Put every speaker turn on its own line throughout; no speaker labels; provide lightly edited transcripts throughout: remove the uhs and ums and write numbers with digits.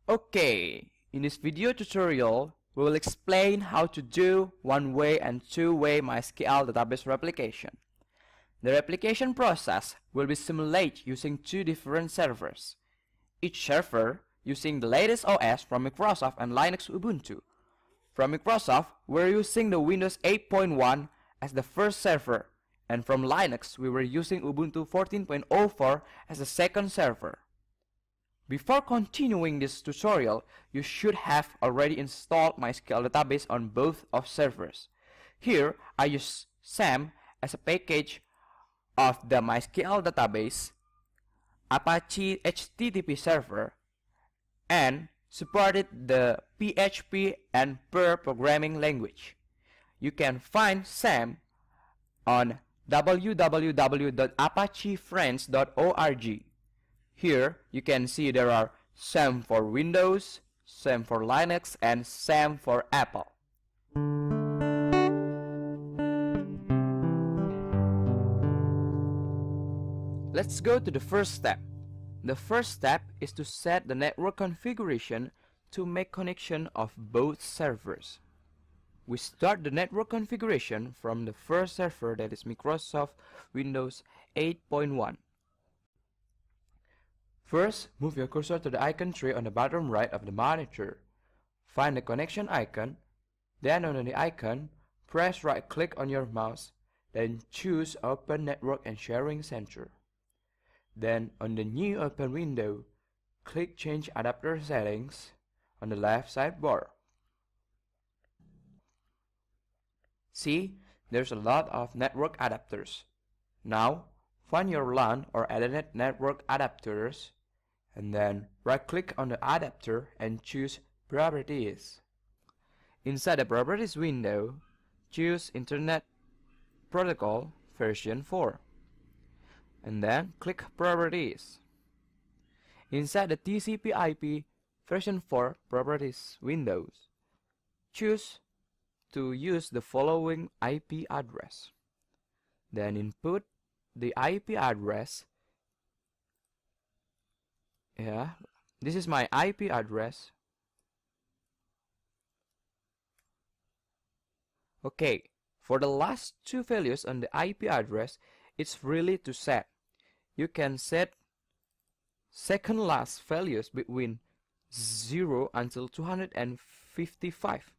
Okay, in this video tutorial, we will explain how to do one-way and two-way MySQL database replication. The replication process will be simulated using two different servers. Each server using the latest OS from Microsoft and Linux Ubuntu. From Microsoft, we're using the Windows 8.1 as the first server, and from Linux, we were using Ubuntu 14.04 as the second server. Before continuing this tutorial, you should have already installed MySQL database on both of servers. Here, I use SAM as a package of the MySQL database, Apache HTTP server, and supported the PHP and Perl programming language. You can find SAM on www.apachefriends.org. Here you can see there are SAM for Windows, SAM for Linux, and SAM for Apple. Let's go to the first step. The first step is to set the network configuration to make connection of both servers. We start the network configuration from the first server, that is Microsoft Windows 8.1. First, move your cursor to the icon tree on the bottom right of the monitor. Find the connection icon, then on the icon, press right-click on your mouse, then choose Open Network and Sharing Center. Then, on the new open window, click Change Adapter Settings on the left sidebar. See, there's a lot of network adapters. Now, find your LAN or Ethernet network adapters, and then right-click on the adapter and choose Properties. Inside the Properties window, choose Internet Protocol version 4. And then click Properties. Inside the TCP/IP version 4 Properties windows, choose to use the following IP address. Then input the IP address. This is my IP address. Okay, for the last two values on the IP address, it's freely to set. You can set second last values between 0 until 255,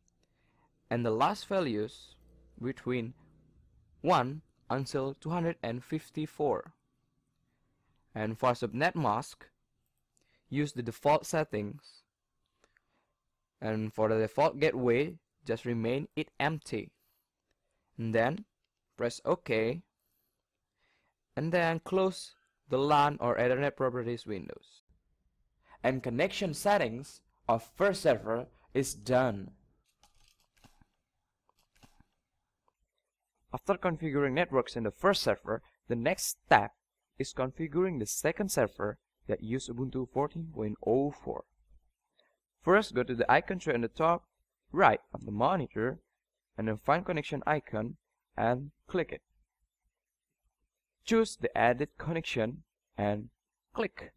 and the last values between 1 until 254. And for subnet mask, use the default settings, and for the default gateway, just remain it empty. And then press OK, and then close the LAN or Ethernet properties windows. And connection settings of first server is done. After configuring networks in the first server, the next step is configuring the second server that use Ubuntu 14.04. First, go to the icon tree on the top right of the monitor, and then find connection icon and click it. Choose the Edit Connection and click.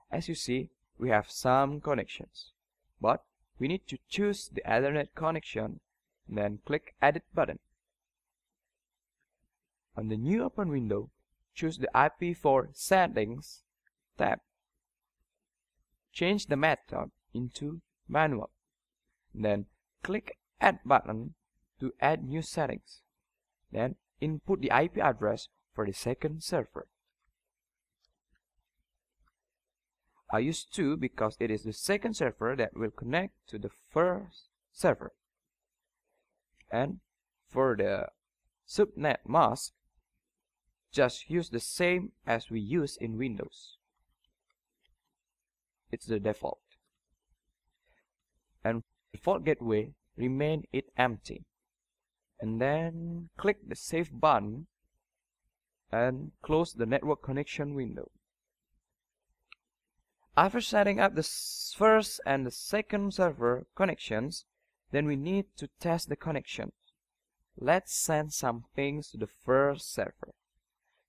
As you see, we have some connections, but we need to choose the Ethernet connection, and then click Edit button. On the new open window, choose the IP4 Settings tab. Change the method into Manual. Then click Add button to add new settings. Then input the IP address for the second server. I use 2 because it is the second server that will connect to the first server. And for the subnet mask, just use the same as we use in Windows. It's the default. And default gateway, remain it empty. And then click the Save button and close the network connection window. After setting up the first and the second server connections, then we need to test the connection. Let's send some pings to the first server.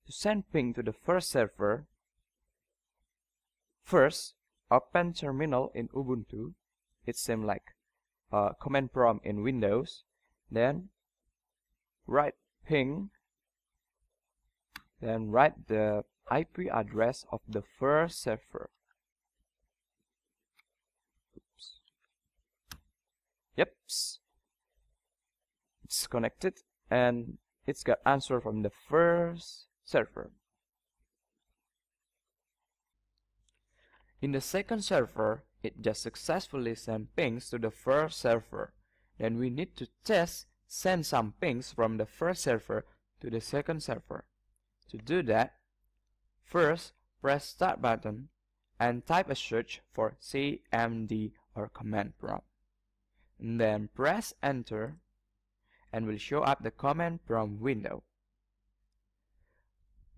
To send ping to the first server, first open terminal in Ubuntu. It seems like a command prompt in Windows. Then write ping. Then write the IP address of the first server. Oops. Yep, it's connected and it's got answer from the first server. In the second server, it just successfully sent pings to the first server. Then we need to send some pings from the first server to the second server. To do that, first press start button and type a search for CMD or command prompt. And then press enter and will show up the command prompt window.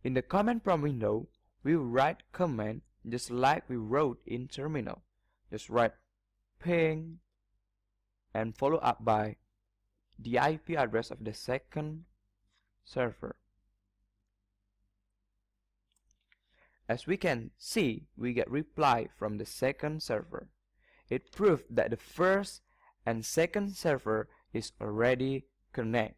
In the command prompt window, we will write command just like we wrote in terminal. Just write ping and follow up by the IP address of the second server. As we can see, we get reply from the second server. It proved that the first and second server is already connected.